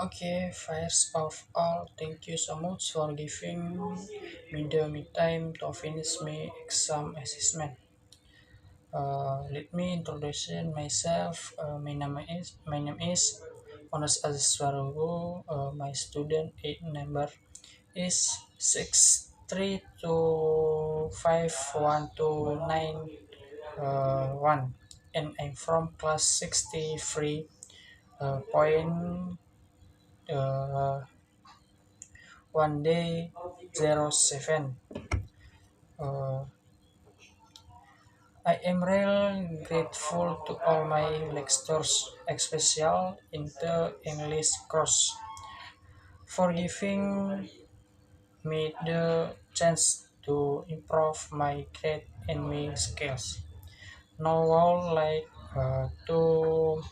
Okay, first of all, thank you so much for giving me the me time to finish my exam assessment. Let me introduce myself. My name is Onas Aziswarogo. My student number is 6325129 and I'm from class 63 point one day 07. Uh, I am really grateful to all my lecturers, especially in the English course, for giving me the chance to improve my grade and my skills. Now, I would like to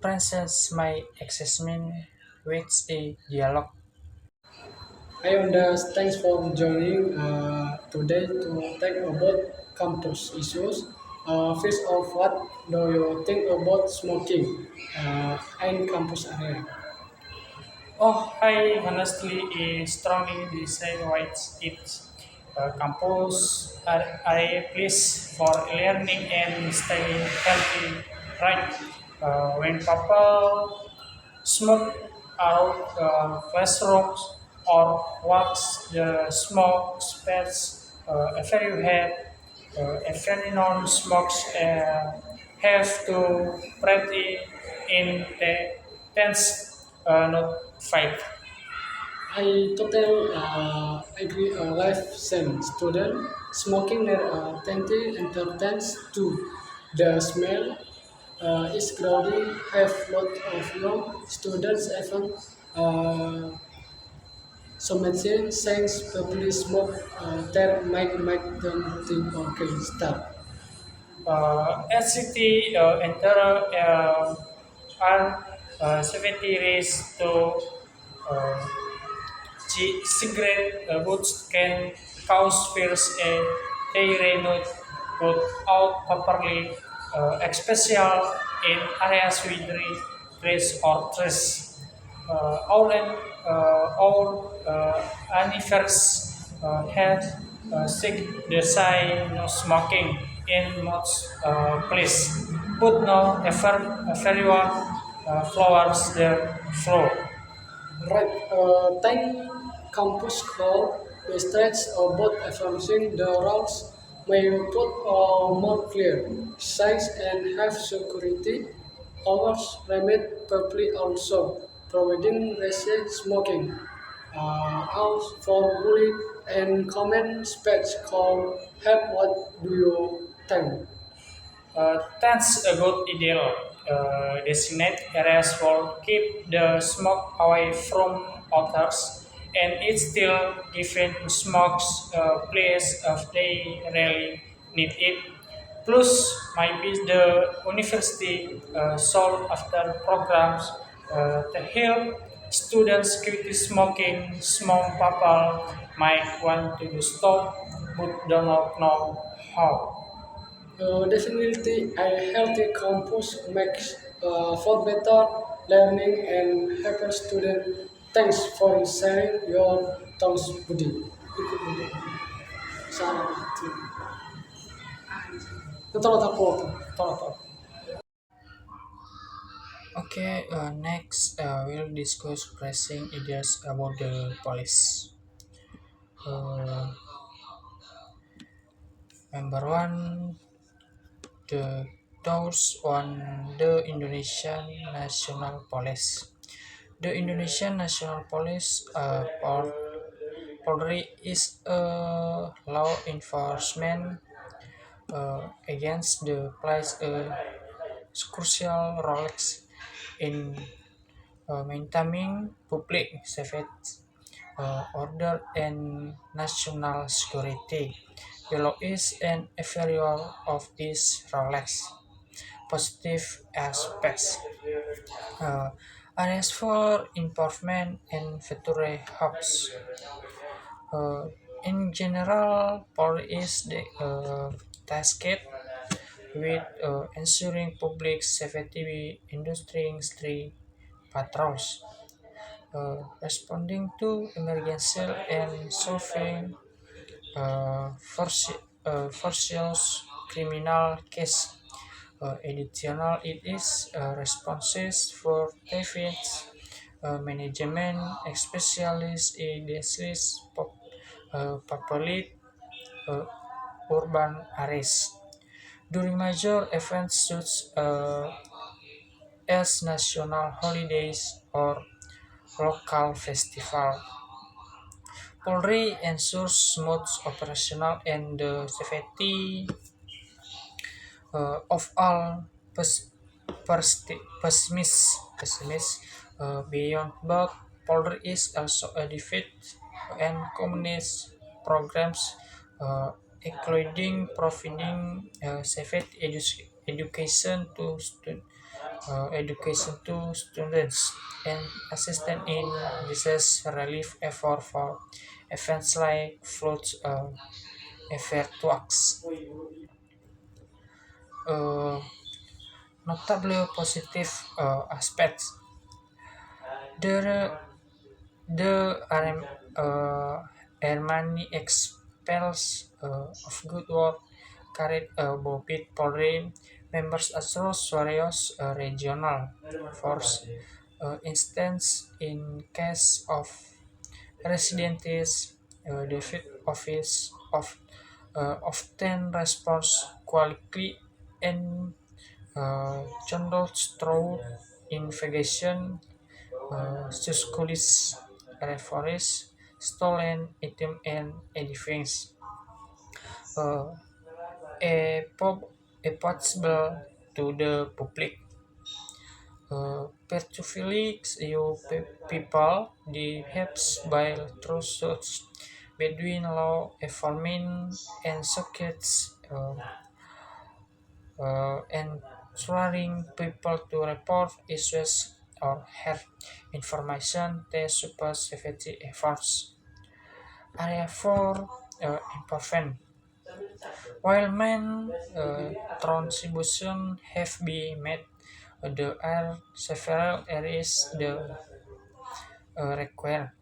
present my assessment with a dialogue. Hi Onda, thanks for joining today to talk about campus issues. First of what do you think about smoking in campus area? Oh, I honestly strongly disagree with it. Campus are a place for learning and staying healthy, right? When people smoke out classrooms or walks the smoke spreads everywhere, if anyone smokes have to breathe in the tense not fight. I totally agree. Life same student smoking their twenty entertains too. The smell is crowding. Have lot of young students even so medicine science probably smoke that might them think okay start. SCT enter are 70 raised to uh, cigarette butts can cause fears and they not put out properly, especially in areas with trace or trace. All anifers have sick the sign no smoking in most place, but no everyone flowers the floor. Right, thank campus call the states about advancing the routes may put more clear size and have security hours limit probably also providing resident smoking house for bullying and common speech call help. What do you think? That's a good ideal. Designate areas for keep the smoke away from others, and it's still given smokes place if they really need it. Plus, maybe the university sold after programs to help students quit smoking. Small people might want to stop, but do not know how. Definitely, a healthy campus makes for better learning and happier student. Thanks for sharing your thoughts, Budi. Ikut Budi. Salam. Tolong aku. Tolong. Okay, next we'll discuss pressing ideas about the police. Uh, Number one, the thoughts on the Indonesian National Police. The Indonesian National Police Polri is a law enforcement against the plays a crucial role in maintaining public safety, order, and national security. The law is an example of these roles. Positive aspects. Uh, Areas for improvement and future hopes. Uh, in general, Paul is the tasked with ensuring public safety, industry street patrols, responding to emergency and solving Forcious criminal case. Additional, it is responses for defense management, especially in disease populate uh, urban areas. During major events such as national holidays or local festival, Polri ensures smooth operational and the safety of all pessimists beyond but Polder is also a defeat and communist programs including providing education to students and assistance in disaster relief effort for events like floods earthquakes. Uh, Notable positive aspects. The Armani expels of good work carried by Polri members across various regional force. Instance in case of residents, the field office often responds quickly and channels through investigation Susculis referees stolen item and edifice. Uh, a possible to the public. Petrofilic you people the helps by through such between law enforcement and sockets ensuring people to report issues or have information to support safety efforts. Area for improvement. While main contributions have been made, there are several areas that require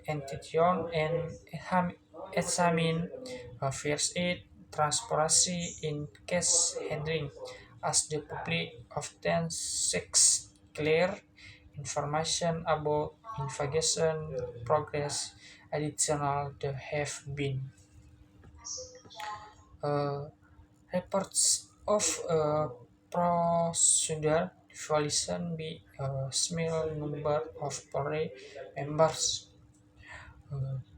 attention and examine first aid transparency in case handling, as the public often seeks clear information about investigation progress. Additional, there have been uh, reports of procedure violation by a small number of party members.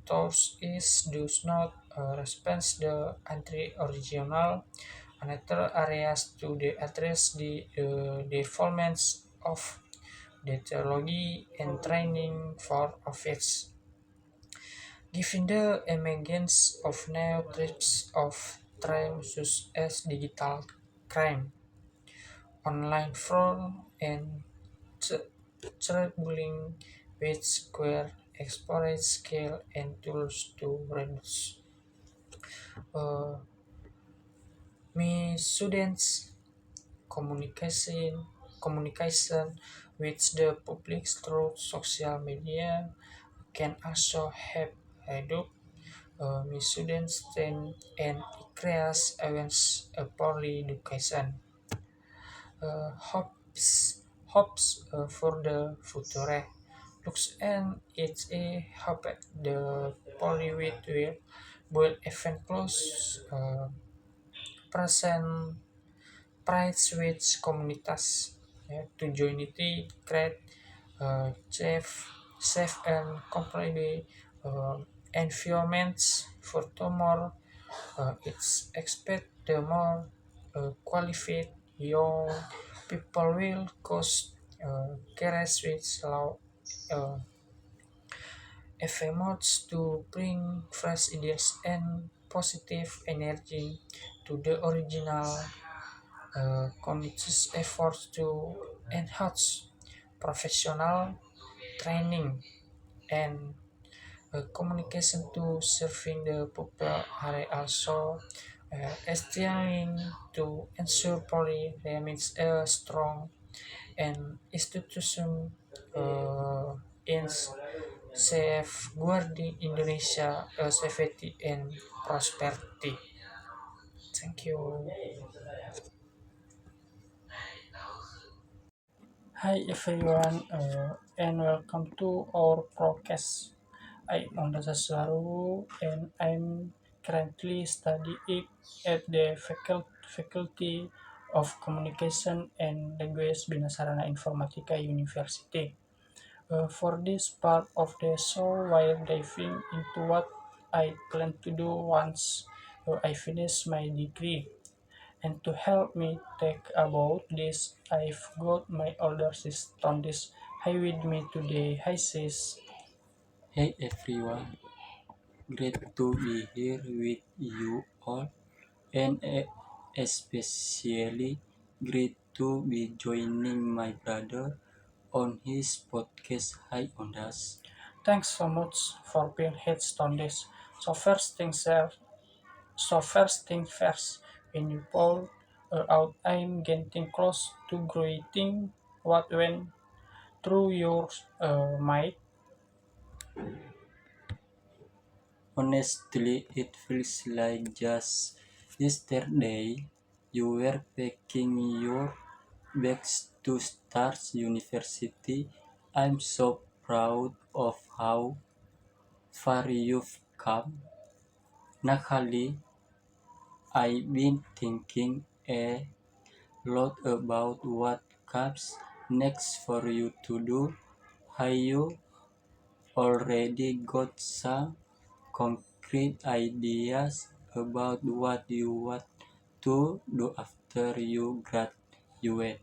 Those is does not respond the anti-original another areas to the address the developments of the technology and training for office. Given the emergence of new types of crime such as digital crime, online fraud, and cyberbullying, which require exploit scale and tools to reduce uh, students' communication with the public through social media can also help reduce students and increase awareness about education. Hopes for the future looks and it's a hope the Pollywood will even close present price with communities to unity create safe and completely environments for tomorrow. It's expect the more qualified young people will cause carries with law uh, efforts to bring fresh ideas and positive energy to the original conscious efforts to enhance professional training and communication to serving the people are also striving to ensure Polri remains a strong and institution in safeguarding Indonesia safety and prosperity. Thank you. Hi everyone, and welcome to our podcast. I'm Onda Saswaru and I'm currently studying at the Faculty of Communication and Language Bina Sarana Informatika University. For this part of the show, while diving into what I plan to do once I finish my degree. And to help me think about this, I've got my older sister on this. Hi with me today. Hi sis. Hey everyone, great to be here with you all, and especially great to be joining my brother on his podcast. Hi Ondas. Thanks so much for being heads on this. So first things first. First. When you pull out, I'm getting close to graduating. What went through your mind? Honestly, it feels like just yesterday you were packing your bags to start university. I'm so proud of how far you've come. Nakali, I've been thinking a lot about what comes next for you to do. Have you already got some concrete ideas about what you want to do after you graduate?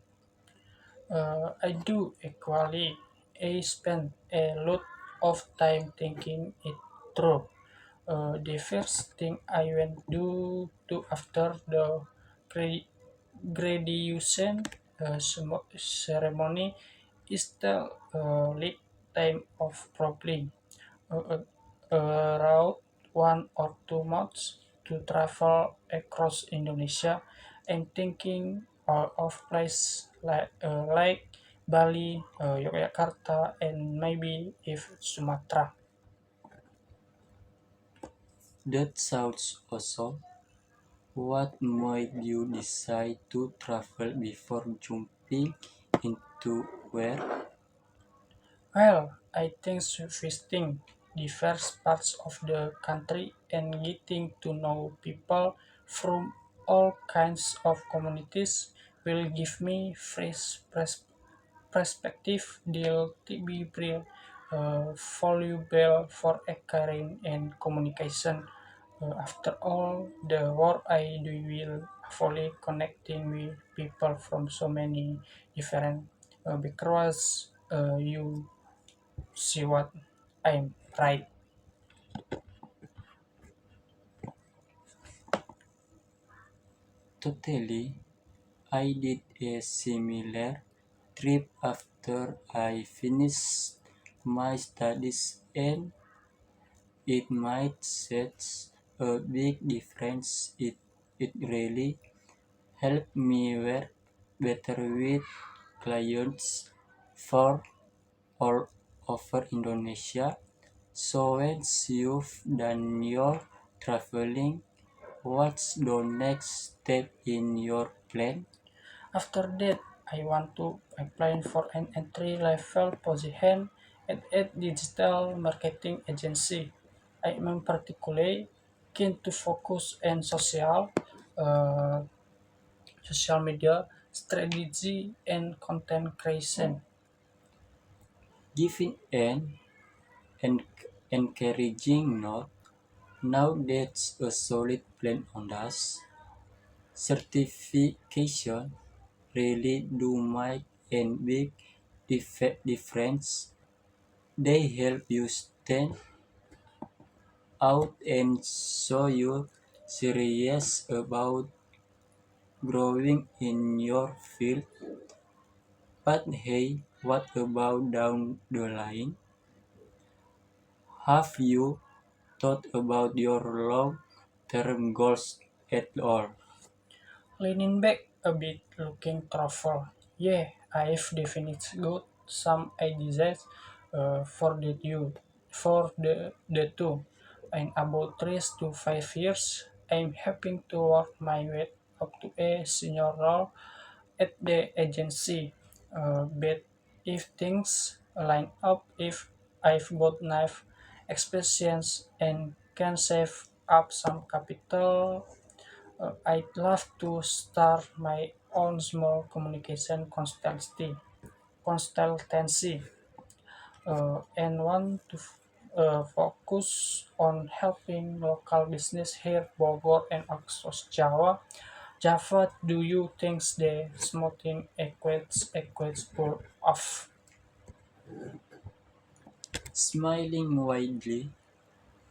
I do equally. I spend a lot of time thinking it through. The first thing I went do after the gra- graduation ceremony is the lead time of probably uh, around 1 or 2 months to travel across Indonesia. I'm thinking of places like Bali, Yogyakarta, and maybe if Sumatra. That sounds awesome. What made you decide to travel before jumping into where? Well, I think visiting the first parts of the country and getting to know people from all kinds of communities will give me fresh perspective. They'll be real valuable for acquiring and communication. After all, the work I do will fully connecting with people from so many different backgrounds. You see what I'm right. Totally. I did a similar trip after I finished my studies, and it might set a big difference. It really helped me work better with clients for all over Indonesia. So once you've done your traveling, what's the next step in your plan? After that, I want to apply for an entry-level position at a digital marketing agency. I am particularly keen to focus on uh, social media strategy and content creation. Giving an encouraging note. Now that's a solid plan on us. Certification really do make a big difference. They help you stand out and show you're serious about growing in your field. But hey, what about down the line? Have you thought about your long term goals? at all. Leaning back a bit, looking thoughtful. Yeah, I've definitely got some ideas for the two. In about 3 to 5 years, I'm hoping to work my way up to a senior role at the agency. But if things line up, if I've got enough experience and can save up some capital, I'd love to start my own small communication consultancy, and want to focus on helping local business here, Bogor and across Java. Do you think the smoothing equates pull off? Smiling widely,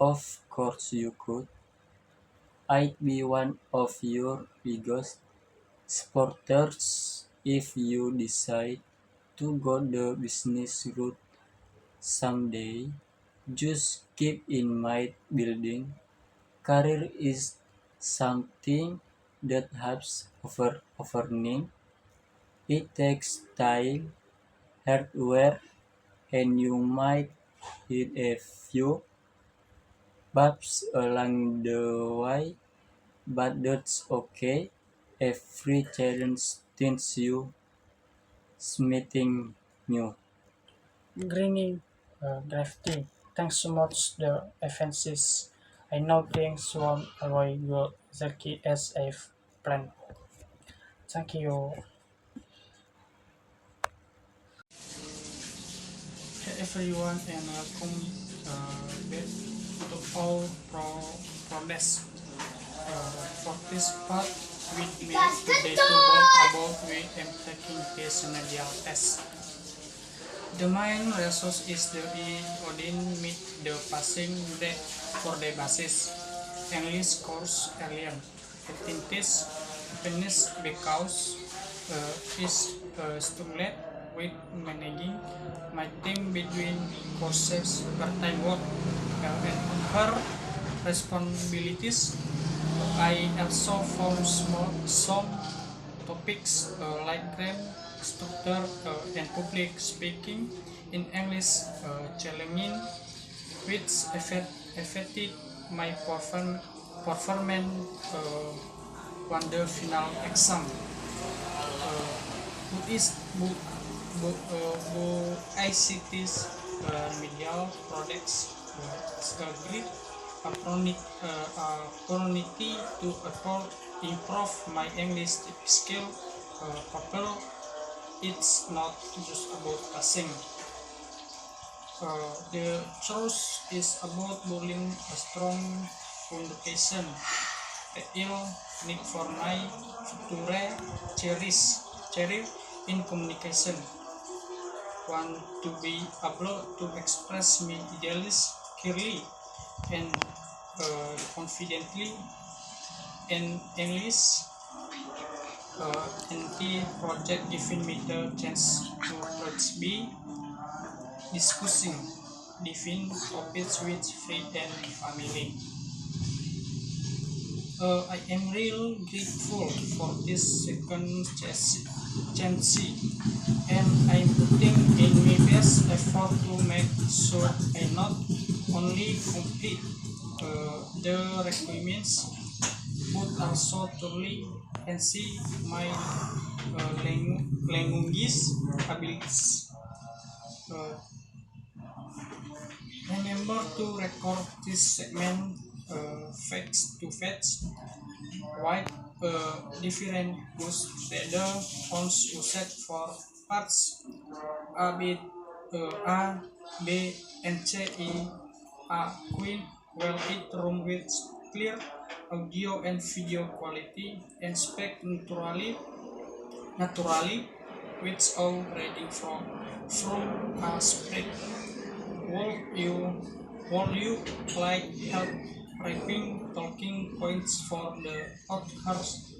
of course you could. I'd be one of your biggest supporters if you decide to go the business route someday. Just keep in mind building career is something that helps overnight. It takes time, hard work, and you might hit a few bumps along the way, but that's okay. Every challenge teaches you something new. Greening Grafty. Thanks so much the offenses. I know things won't always go exactly as I've planned. Thank you. Hey everyone and welcome back to all progress. For this part with me today to talk about we am taking this remedial test. The main resource is the Odin meet the passing the for the basis English course alien. I think this finished because is stimulate with managing my team between courses part-time work and her responsibilities. I also found some topics like crime structure and public speaking in English challenging, which affected my performance on the final exam. Buddhist ICT's remedial products great opportunity to improve my English skill. Couple, it's not just about passing. The truth is about building a strong foundation. The ill need for my future cherish in communication. Want to be able to express my ideas clearly and confidently in English. And the project giving me the chance to be discussing different topics with friends and family. I am real grateful for this second chance, and I'm putting in my best effort to make sure I not only complete the requirements but also truly and see my language abilities. Uh, Remember to record this segment face to face while different was together on used for parts A, B, and C in a queen well it room with clear audio and video quality and spec naturally which all reading from a spread. Would you like help writing talking points for the authors